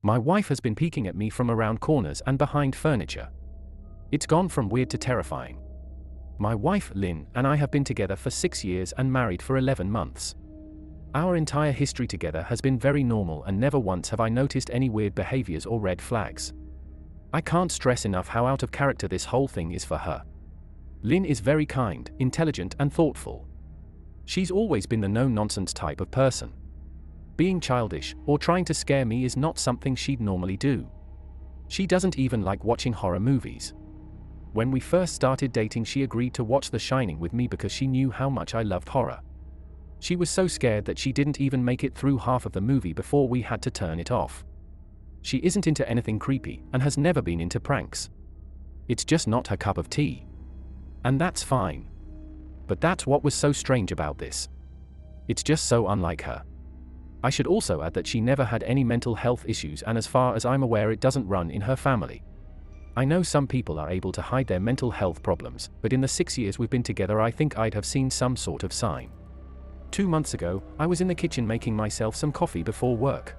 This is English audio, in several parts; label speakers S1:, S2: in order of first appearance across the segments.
S1: My wife has been peeking at me from around corners and behind furniture. It's gone from weird to terrifying. My wife, Lynn, and I have been together for 6 years and married for 11 months. Our entire history together has been very normal and never once have I noticed any weird behaviors or red flags. I can't stress enough how out of character this whole thing is for her. Lynn is very kind, intelligent and thoughtful. She's always been the no-nonsense type of person. Being childish or trying to scare me is not something she'd normally do. She doesn't even like watching horror movies. When we first started dating, she agreed to watch The Shining with me because she knew how much I loved horror. She was so scared that she didn't even make it through half of the movie before we had to turn it off. She isn't into anything creepy and has never been into pranks. It's just not her cup of tea. And that's fine. But that's what was so strange about this. It's just so unlike her. I should also add that she never had any mental health issues, and as far as I'm aware it doesn't run in her family. I know some people are able to hide their mental health problems, but in the 6 years we've been together I think I'd have seen some sort of sign. 2 months ago, I was in the kitchen making myself some coffee before work.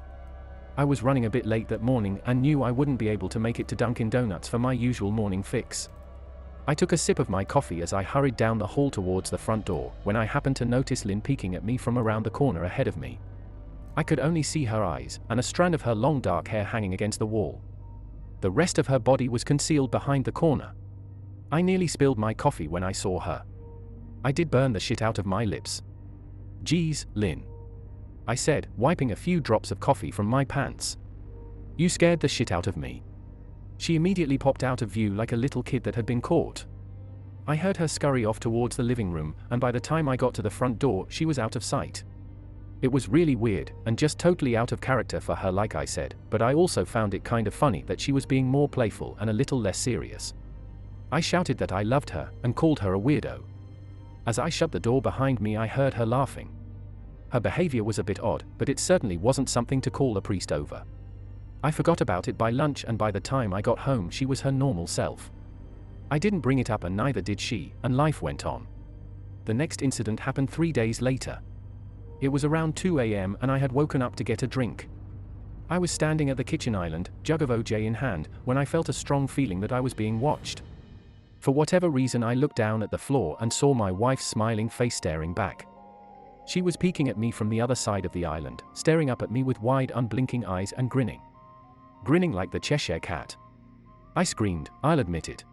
S1: I was running a bit late that morning and knew I wouldn't be able to make it to Dunkin' Donuts for my usual morning fix. I took a sip of my coffee as I hurried down the hall towards the front door, when I happened to notice Lynn peeking at me from around the corner ahead of me. I could only see her eyes, and a strand of her long dark hair hanging against the wall. The rest of her body was concealed behind the corner. I nearly spilled my coffee when I saw her. I did burn the shit out of my lips. "Geez, Lynn," I said, wiping a few drops of coffee from my pants. "You scared the shit out of me." She immediately popped out of view like a little kid that had been caught. I heard her scurry off towards the living room, and by the time I got to the front door, she was out of sight. It was really weird, and just totally out of character for her, like I said, but I also found it kind of funny that she was being more playful and a little less serious. I shouted that I loved her, and called her a weirdo. As I shut the door behind me, I heard her laughing. Her behavior was a bit odd, but it certainly wasn't something to call a priest over. I forgot about it by lunch, and by the time I got home she was her normal self. I didn't bring it up and neither did she, and life went on. The next incident happened 3 days later. It was around 2 a.m. and I had woken up to get a drink. I was standing at the kitchen island, jug of OJ in hand, when I felt a strong feeling that I was being watched. For whatever reason I looked down at the floor and saw my wife's smiling face staring back. She was peeking at me from the other side of the island, staring up at me with wide unblinking eyes and grinning. Grinning like the Cheshire Cat. I screamed, I'll admit it.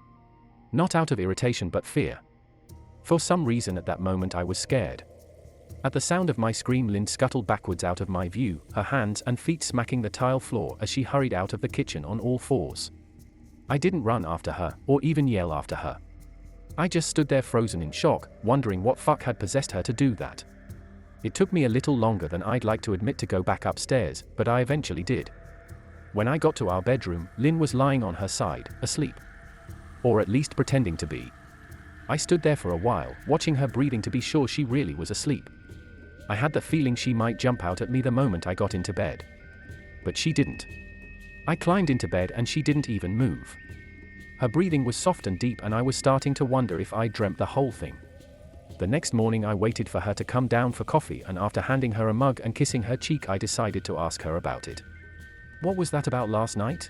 S1: Not out of irritation but fear. For some reason at that moment I was scared. At the sound of my scream, Lynn scuttled backwards out of my view, her hands and feet smacking the tile floor as she hurried out of the kitchen on all fours. I didn't run after her, or even yell after her. I just stood there frozen in shock, wondering what fuck had possessed her to do that. It took me a little longer than I'd like to admit to go back upstairs, but I eventually did. When I got to our bedroom, Lynn was lying on her side, asleep. Or at least pretending to be. I stood there for a while, watching her breathing to be sure she really was asleep. I had the feeling she might jump out at me the moment I got into bed. But she didn't. I climbed into bed and she didn't even move. Her breathing was soft and deep and I was starting to wonder if I dreamt the whole thing. The next morning I waited for her to come down for coffee, and after handing her a mug and kissing her cheek I decided to ask her about it. "What was that about last night?"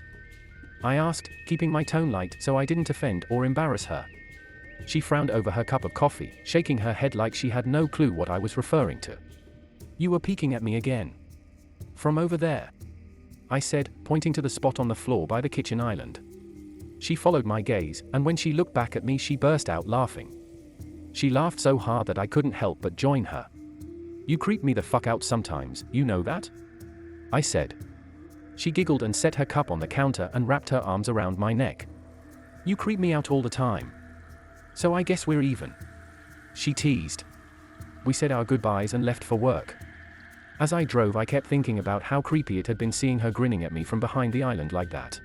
S1: I asked, keeping my tone light so I didn't offend or embarrass her. She frowned over her cup of coffee, shaking her head like she had no clue what I was referring to. "You were peeking at me again. From over there," I said, pointing to the spot on the floor by the kitchen island. She followed my gaze, and when she looked back at me she burst out laughing. She laughed so hard that I couldn't help but join her. "You creep me the fuck out sometimes, you know that?" I said. She giggled and set her cup on the counter and wrapped her arms around my neck. "You creep me out all the time. So I guess we're even," she teased. We said our goodbyes and left for work. As I drove I kept thinking about how creepy it had been seeing her grinning at me from behind the island like that.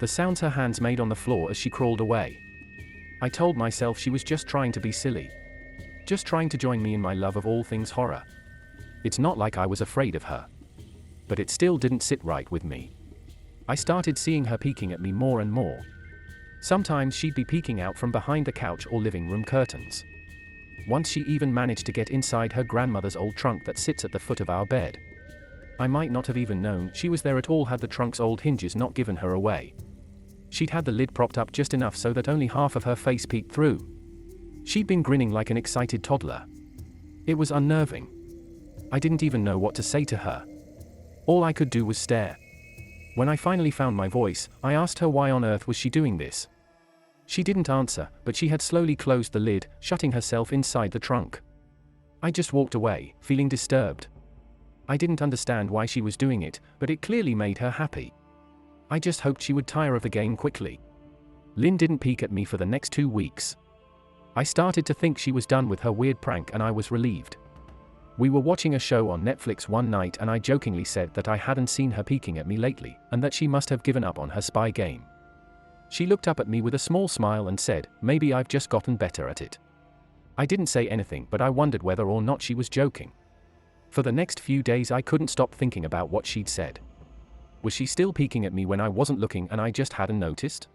S1: The sounds her hands made on the floor as she crawled away. I told myself she was just trying to be silly. Just trying to join me in my love of all things horror. It's not like I was afraid of her. But it still didn't sit right with me. I started seeing her peeking at me more and more. Sometimes she'd be peeking out from behind the couch or living room curtains. Once she even managed to get inside her grandmother's old trunk that sits at the foot of our bed. I might not have even known she was there at all had the trunk's old hinges not given her away. She'd had the lid propped up just enough so that only half of her face peeked through. She'd been grinning like an excited toddler. It was unnerving. I didn't even know what to say to her. All I could do was stare. When I finally found my voice, I asked her why on earth was she doing this. She didn't answer, but she had slowly closed the lid, shutting herself inside the trunk. I just walked away, feeling disturbed. I didn't understand why she was doing it, but it clearly made her happy. I just hoped she would tire of the game quickly. Lynn didn't peek at me for the next 2 weeks. I started to think she was done with her weird prank and I was relieved. We were watching a show on Netflix one night and I jokingly said that I hadn't seen her peeking at me lately and that she must have given up on her spy game. She looked up at me with a small smile and said, "Maybe I've just gotten better at it." I didn't say anything, but I wondered whether or not she was joking. For the next few days I couldn't stop thinking about what she'd said. Was she still peeking at me when I wasn't looking and I just hadn't noticed?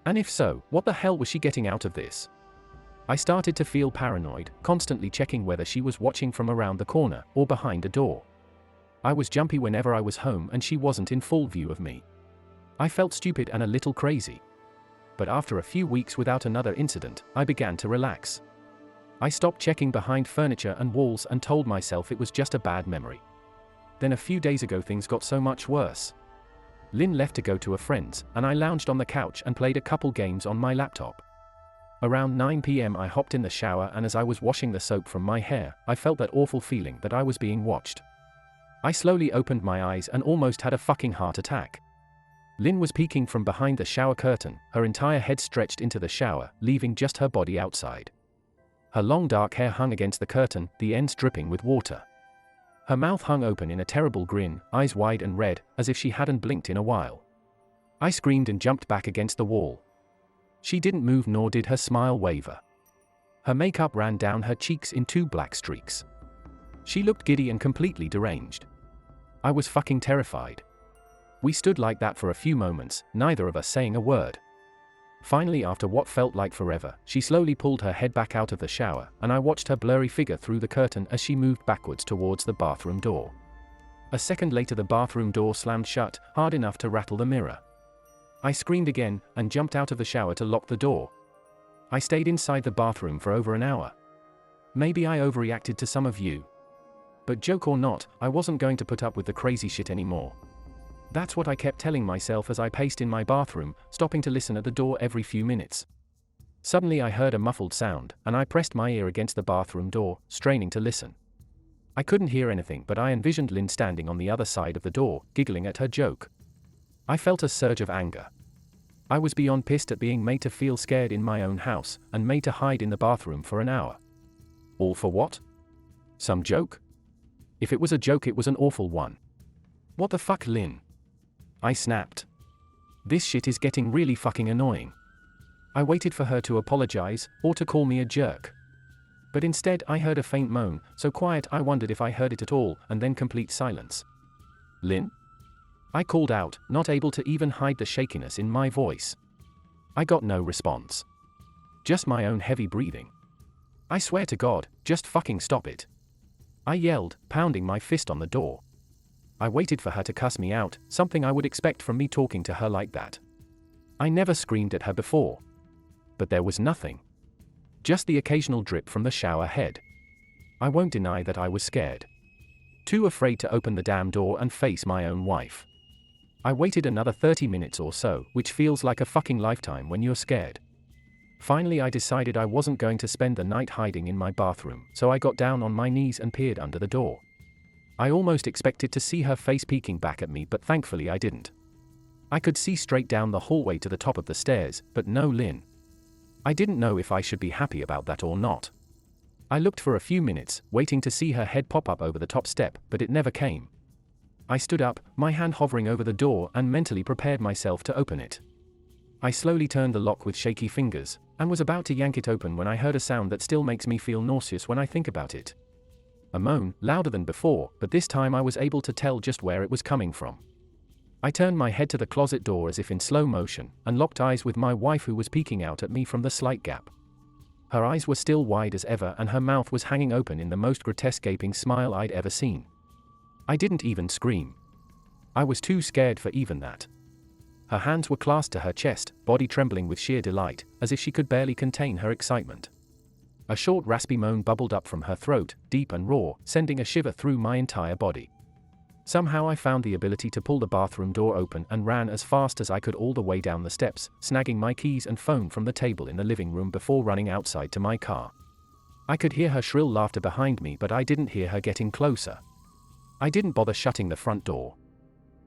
S1: And if so, what the hell was she getting out of this? I started to feel paranoid, constantly checking whether she was watching from around the corner or behind a door. I was jumpy whenever I was home and she wasn't in full view of me. I felt stupid and a little crazy. But after a few weeks without another incident, I began to relax. I stopped checking behind furniture and walls and told myself it was just a bad memory. Then a few days ago things got so much worse. Lynn left to go to a friend's, and I lounged on the couch and played a couple games on my laptop. Around 9 p.m. I hopped in the shower and as I was washing the soap from my hair, I felt that awful feeling that I was being watched. I slowly opened my eyes and almost had a fucking heart attack. Lynn was peeking from behind the shower curtain, her entire head stretched into the shower, leaving just her body outside. Her long dark hair hung against the curtain, the ends dripping with water. Her mouth hung open in a terrible grin, eyes wide and red, as if she hadn't blinked in a while. I screamed and jumped back against the wall. She didn't move nor did her smile waver. Her makeup ran down her cheeks in 2 black streaks. She looked giddy and completely deranged. I was fucking terrified. We stood like that for a few moments, neither of us saying a word. Finally, after what felt like forever, she slowly pulled her head back out of the shower, and I watched her blurry figure through the curtain as she moved backwards towards the bathroom door. A second later the bathroom door slammed shut, hard enough to rattle the mirror. I screamed again, and jumped out of the shower to lock the door. I stayed inside the bathroom for over an hour. Maybe I overreacted to some of you. But joke or not, I wasn't going to put up with the crazy shit anymore. That's what I kept telling myself as I paced in my bathroom, stopping to listen at the door every few minutes. Suddenly I heard a muffled sound, and I pressed my ear against the bathroom door, straining to listen. I couldn't hear anything, but I envisioned Lynn standing on the other side of the door, giggling at her joke. I felt a surge of anger. I was beyond pissed at being made to feel scared in my own house, and made to hide in the bathroom for an hour. All for what? Some joke? If it was a joke, it was an awful one. What the fuck, Lynn? I snapped. This shit is getting really fucking annoying. I waited for her to apologize, or to call me a jerk. But instead I heard a faint moan, so quiet I wondered if I heard it at all, and then complete silence. Lynn? I called out, not able to even hide the shakiness in my voice. I got no response. Just my own heavy breathing. I swear to God, just fucking stop it. I yelled, pounding my fist on the door. I waited for her to cuss me out, something I would expect from me talking to her like that. I never screamed at her before. But there was nothing. Just the occasional drip from the shower head. I won't deny that I was scared. Too afraid to open the damn door and face my own wife. I waited another 30 minutes or so, which feels like a fucking lifetime when you're scared. Finally I decided I wasn't going to spend the night hiding in my bathroom, so I got down on my knees and peered under the door. I almost expected to see her face peeking back at me, but thankfully I didn't. I could see straight down the hallway to the top of the stairs, but no Lynn. I didn't know if I should be happy about that or not. I looked for a few minutes, waiting to see her head pop up over the top step, but it never came. I stood up, my hand hovering over the door, and mentally prepared myself to open it. I slowly turned the lock with shaky fingers, and was about to yank it open when I heard a sound that still makes me feel nauseous when I think about it. A moan, louder than before, but this time I was able to tell just where it was coming from. I turned my head to the closet door as if in slow motion, and locked eyes with my wife, who was peeking out at me from the slight gap. Her eyes were still wide as ever, and her mouth was hanging open in the most grotesque gaping smile I'd ever seen. I didn't even scream. I was too scared for even that. Her hands were clasped to her chest, body trembling with sheer delight, as if she could barely contain her excitement. A short raspy moan bubbled up from her throat, deep and raw, sending a shiver through my entire body. Somehow I found the ability to pull the bathroom door open and ran as fast as I could all the way down the steps, snagging my keys and phone from the table in the living room before running outside to my car. I could hear her shrill laughter behind me, but I didn't hear her getting closer. I didn't bother shutting the front door.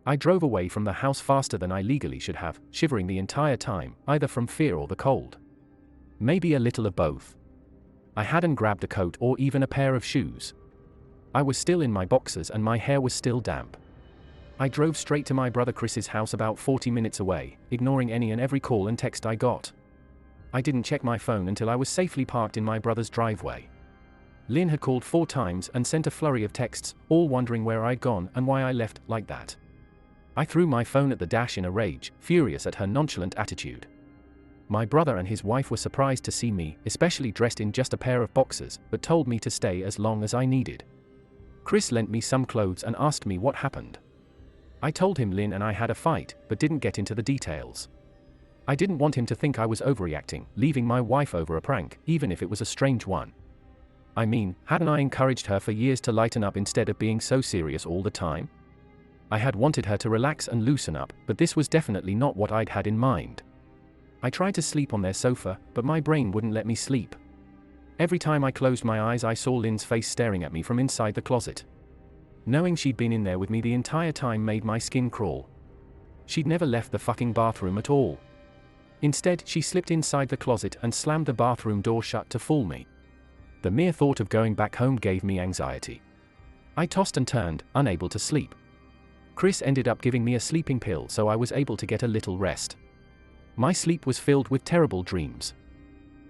S1: I drove away from the house faster than I legally should have, shivering the entire time, either from fear or the cold. Maybe a little of both. I hadn't grabbed a coat or even a pair of shoes. I was still in my boxers and my hair was still damp. I drove straight to my brother Chris's house about 40 minutes away, ignoring any and every call and text I got. I didn't check my phone until I was safely parked in my brother's driveway. Lynn had called 4 times and sent a flurry of texts, all wondering where I'd gone and why I left like that. I threw my phone at the dash in a rage, furious at her nonchalant attitude. My brother and his wife were surprised to see me, especially dressed in just a pair of boxers, but told me to stay as long as I needed. Chris lent me some clothes and asked me what happened. I told him Lynn and I had a fight, but didn't get into the details. I didn't want him to think I was overreacting, leaving my wife over a prank, even if it was a strange one. I mean, hadn't I encouraged her for years to lighten up instead of being so serious all the time? I had wanted her to relax and loosen up, but this was definitely not what I'd had in mind. I tried to sleep on their sofa, but my brain wouldn't let me sleep. Every time I closed my eyes I saw Lynn's face staring at me from inside the closet. Knowing she'd been in there with me the entire time made my skin crawl. She'd never left the fucking bathroom at all. Instead, she slipped inside the closet and slammed the bathroom door shut to fool me. The mere thought of going back home gave me anxiety. I tossed and turned, unable to sleep. Chris ended up giving me a sleeping pill so I was able to get a little rest. My sleep was filled with terrible dreams.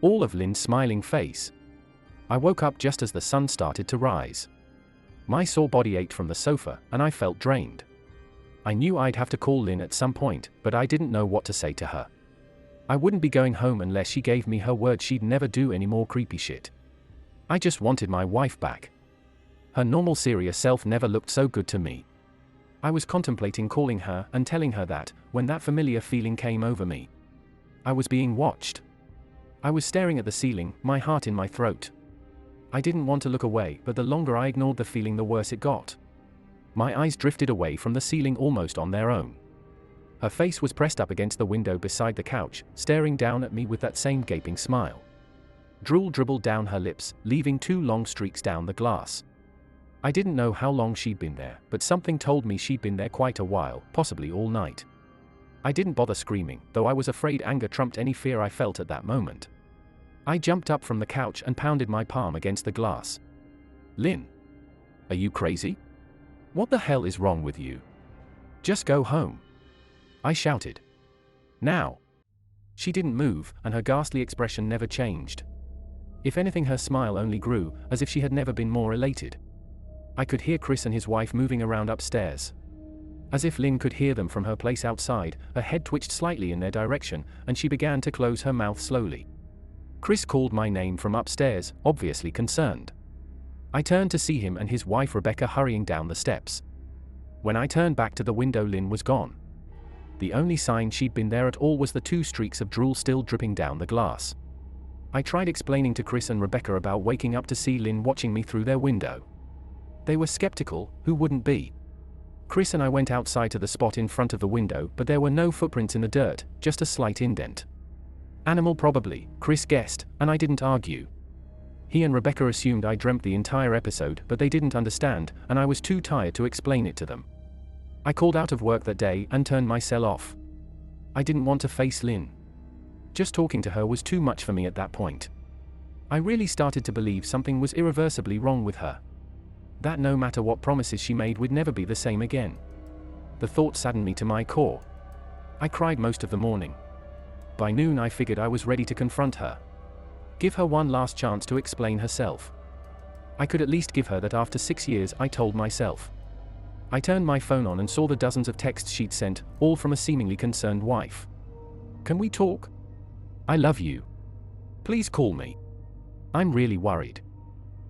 S1: All of Lynn's smiling face. I woke up just as the sun started to rise. My sore body ached from the sofa, and I felt drained. I knew I'd have to call Lynn at some point, but I didn't know what to say to her. I wouldn't be going home unless she gave me her word she'd never do any more creepy shit. I just wanted my wife back. Her normal serious self never looked so good to me. I was contemplating calling her and telling her that, when that familiar feeling came over me. I was being watched. I was staring at the ceiling, my heart in my throat. I didn't want to look away, but the longer I ignored the feeling the worse it got. My eyes drifted away from the ceiling almost on their own. Her face was pressed up against the window beside the couch, staring down at me with that same gaping smile. Drool dribbled down her lips, leaving 2 long streaks down the glass. I didn't know how long she'd been there, but something told me she'd been there quite a while, possibly all night. I didn't bother screaming, though I was afraid anger trumped any fear I felt at that moment. I jumped up from the couch and pounded my palm against the glass. Lynn? Are you crazy? What the hell is wrong with you? Just go home. I shouted. Now. She didn't move, and her ghastly expression never changed. If anything, her smile only grew, as if she had never been more elated. I could hear Chris and his wife moving around upstairs. As if Lynn could hear them from her place outside, her head twitched slightly in their direction, and she began to close her mouth slowly. Chris called my name from upstairs, obviously concerned. I turned to see him and his wife Rebecca hurrying down the steps. When I turned back to the window, Lynn was gone. The only sign she'd been there at all was the 2 streaks of drool still dripping down the glass. I tried explaining to Chris and Rebecca about waking up to see Lynn watching me through their window. They were skeptical, who wouldn't be? Chris and I went outside to the spot in front of the window, but there were no footprints in the dirt, just a slight indent. Animal probably, Chris guessed, and I didn't argue. He and Rebecca assumed I dreamt the entire episode, but they didn't understand, and I was too tired to explain it to them. I called out of work that day and turned my cell off. I didn't want to face Lynn. Just talking to her was too much for me at that point. I really started to believe something was irreversibly wrong with her. That no matter what promises she made would never be the same again. The thought saddened me to my core. I cried most of the morning. By noon I figured I was ready to confront her. Give her one last chance to explain herself. I could at least give her that after 6 years, I told myself. I turned my phone on and saw the dozens of texts she'd sent, all from a seemingly concerned wife. Can we talk? I love you. Please call me. I'm really worried.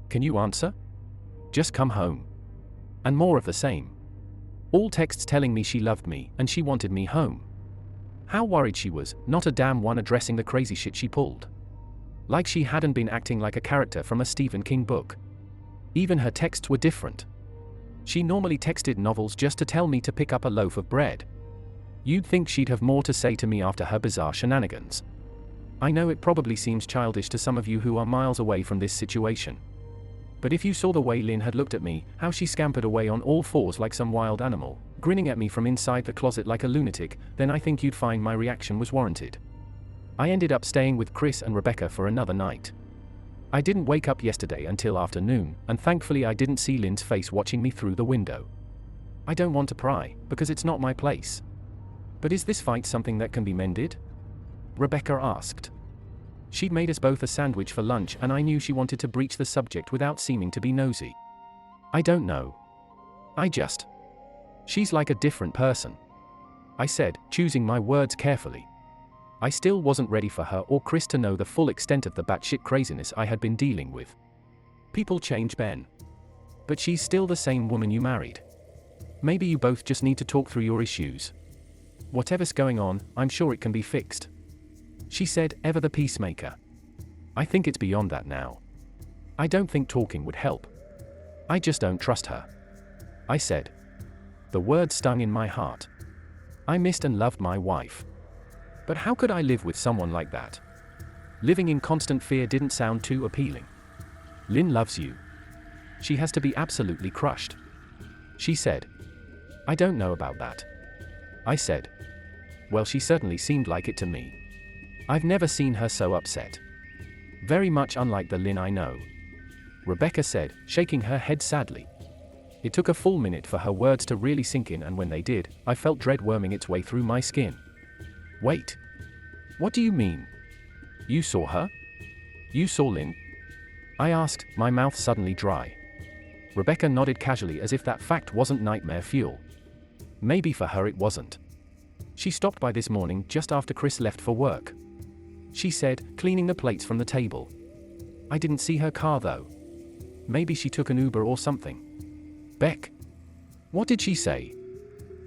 S1: Can you answer? Just come home. And more of the same. All texts telling me she loved me and she wanted me home. How worried she was, not a damn one addressing the crazy shit she pulled. Like she hadn't been acting like a character from a Stephen King book. Even her texts were different. She normally texted novels just to tell me to pick up a loaf of bread. You'd think she'd have more to say to me after her bizarre shenanigans. I know it probably seems childish to some of you who are miles away from this situation. But if you saw the way Lynn had looked at me, how she scampered away on all fours like some wild animal, grinning at me from inside the closet like a lunatic, then I think you'd find my reaction was warranted. I ended up staying with Chris and Rebecca for another night. I didn't wake up yesterday until afternoon, and thankfully I didn't see Lynn's face watching me through the window. I don't want to pry, because it's not my place. But is this fight something that can be mended? Rebecca asked. She'd made us both a sandwich for lunch and I knew she wanted to breach the subject without seeming to be nosy. I don't know. She's like a different person. I said, choosing my words carefully. I still wasn't ready for her or Chris to know the full extent of the batshit craziness I had been dealing with. People change, Ben. But she's still the same woman you married. Maybe you both just need to talk through your issues. Whatever's going on, I'm sure it can be fixed. She said, ever the peacemaker. I think it's beyond that now. I don't think talking would help. I just don't trust her. I said. The words stung in my heart. I missed and loved my wife. But how could I live with someone like that? Living in constant fear didn't sound too appealing. Lynn loves you. She has to be absolutely crushed. She said. I don't know about that. I said. Well, she certainly seemed like it to me. I've never seen her so upset. Very much unlike the Lynn I know. Rebecca said, shaking her head sadly. It took a full minute for her words to really sink in, and when they did, I felt dread worming its way through my skin. Wait. What do you mean? You saw her? You saw Lynn? I asked, my mouth suddenly dry. Rebecca nodded casually as if that fact wasn't nightmare fuel. Maybe for her it wasn't. She stopped by this morning just after Chris left for work. She said, cleaning the plates from the table. I didn't see her car though. Maybe she took an Uber or something. Beck. What did she say?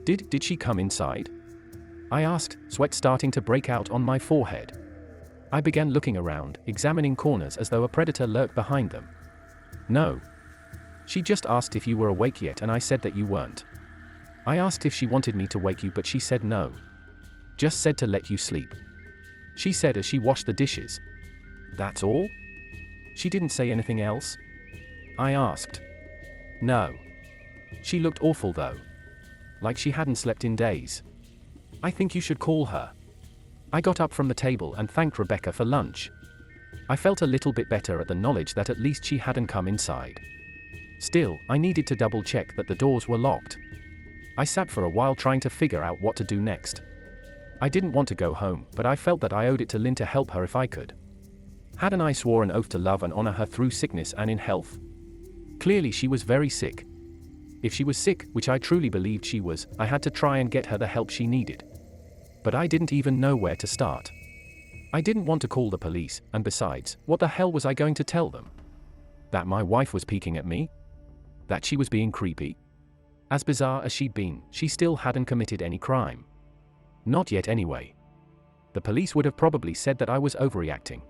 S1: Did she come inside? I asked, sweat starting to break out on my forehead. I began looking around, examining corners as though a predator lurked behind them. No. She just asked if you were awake yet and I said that you weren't. I asked if she wanted me to wake you but she said no. Just said to let you sleep. She said as she washed the dishes. That's all? She didn't say anything else? I asked. No. She looked awful though. Like she hadn't slept in days. I think you should call her. I got up from the table and thanked Rebecca for lunch. I felt a little bit better at the knowledge that at least she hadn't come inside. Still, I needed to double check that the doors were locked. I sat for a while trying to figure out what to do next. I didn't want to go home, but I felt that I owed it to Lynn to help her if I could. Hadn't I swore an oath to love and honor her through sickness and in health? Clearly she was very sick. If she was sick, which I truly believed she was, I had to try and get her the help she needed. But I didn't even know where to start. I didn't want to call the police, and besides, what the hell was I going to tell them? That my wife was peeking at me? That she was being creepy? As bizarre as she'd been, she still hadn't committed any crime. Not yet anyway. The police would have probably said that I was overreacting.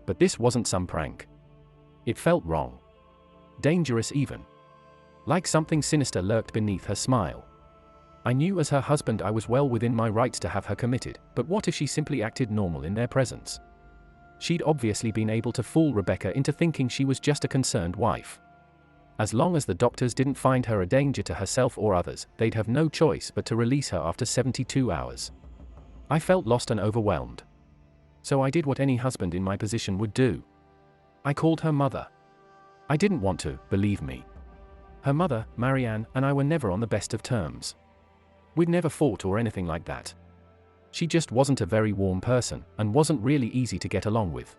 S1: But this wasn't some prank. It felt wrong. Dangerous even. Like something sinister lurked beneath her smile. I knew as her husband I was well within my rights to have her committed, but what if she simply acted normal in their presence? She'd obviously been able to fool Rebecca into thinking she was just a concerned wife. As long as the doctors didn't find her a danger to herself or others, they'd have no choice but to release her after 72 hours. I felt lost and overwhelmed. So I did what any husband in my position would do. I called her mother. I didn't want to, believe me. Her mother, Marianne, and I were never on the best of terms. We'd never fought or anything like that. She just wasn't a very warm person, and wasn't really easy to get along with.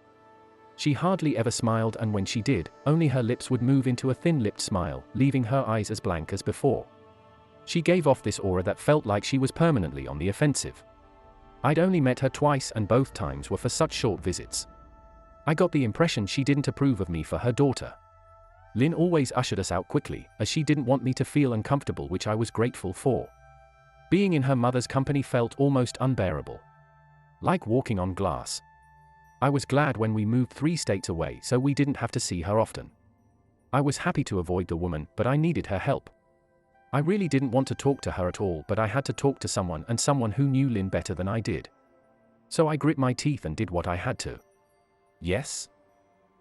S1: She hardly ever smiled, and when she did, only her lips would move into a thin-lipped smile, leaving her eyes as blank as before. She gave off this aura that felt like she was permanently on the offensive. I'd only met her twice, and both times were for such short visits. I got the impression she didn't approve of me for her daughter. Lynn always ushered us out quickly, as she didn't want me to feel uncomfortable, which I was grateful for. Being in her mother's company felt almost unbearable. Like walking on glass. I was glad when we moved 3 states away so we didn't have to see her often. I was happy to avoid the woman, but I needed her help. I really didn't want to talk to her at all, but I had to talk to someone, and someone who knew Lynn better than I did. So I grit my teeth and did what I had to. "Yes?"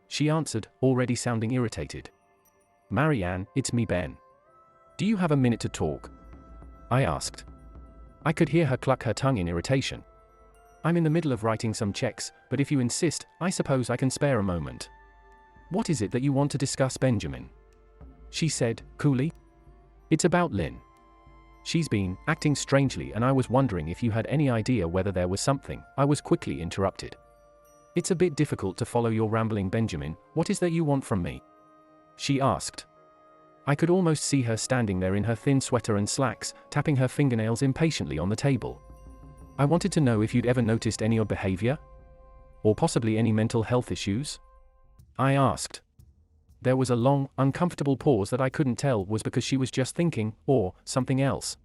S1: she answered, already sounding irritated. "Marianne, it's me, Ben. Do you have a minute to talk?" I asked. I could hear her cluck her tongue in irritation. "I'm in the middle of writing some checks, but if you insist, I suppose I can spare a moment." "What is it that you want to discuss, Benjamin?" she said, coolly. "It's about Lynn. She's been acting strangely, and I was wondering if you had any idea whether there was something." I was quickly interrupted. "It's a bit difficult to follow your rambling, Benjamin. What is that you want from me?" she asked. I could almost see her standing there in her thin sweater and slacks, tapping her fingernails impatiently on the table. "I wanted to know if you'd ever noticed any odd behavior? Or possibly any mental health issues?" I asked. There was a long, uncomfortable pause that I couldn't tell was because she was just thinking, or something else.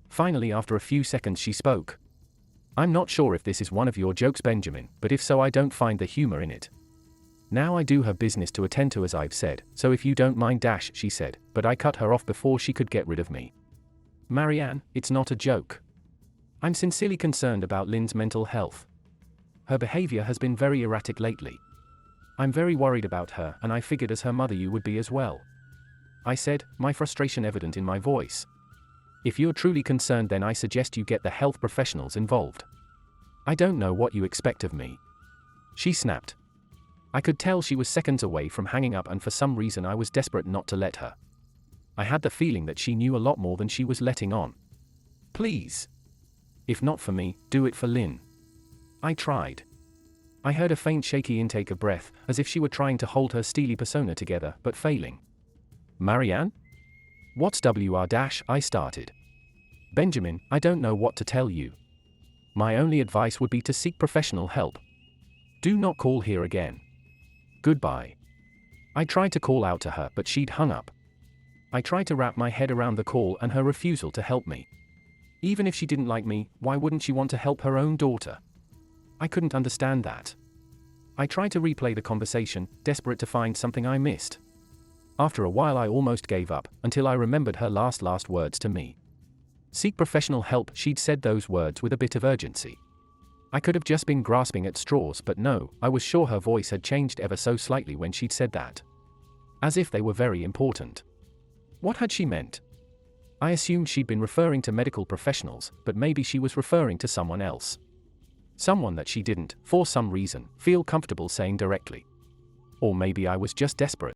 S1: Finally, after a few seconds, she spoke. "I'm not sure if this is one of your jokes, Benjamin, but if so, I don't find the humor in it. Now I do have business to attend to, as I've said, so if you don't mind, she said, but I cut her off before she could get rid of me. "Marianne, it's not a joke. I'm sincerely concerned about Lynn's mental health. Her behavior has been very erratic lately. I'm very worried about her, and I figured as her mother you would be as well," I said, my frustration evident in my voice. "If you're truly concerned, then I suggest you get the health professionals involved. I don't know what you expect of me," she snapped. I could tell she was seconds away from hanging up, and for some reason I was desperate not to let her. I had the feeling that she knew a lot more than she was letting on. "Please. If not for me, do it for Lynn." I tried. I heard a faint shaky intake of breath, as if she were trying to hold her steely persona together, but failing. "Marianne? What's WR-?" I started. "Benjamin, I don't know what to tell you. My only advice would be to seek professional help. Do not call here again. Goodbye." I tried to call out to her, but she'd hung up. I tried to wrap my head around the call and her refusal to help me. Even if she didn't like me, why wouldn't she want to help her own daughter? I couldn't understand that. I tried to replay the conversation, desperate to find something I missed. After a while I almost gave up, until I remembered her last words to me. Seek professional help, she'd said those words with a bit of urgency. I could have just been grasping at straws, but no, I was sure her voice had changed ever so slightly when she'd said that. As if they were very important. What had she meant? I assumed she'd been referring to medical professionals, but maybe she was referring to someone else. Someone that she didn't, for some reason, feel comfortable saying directly. Or maybe I was just desperate.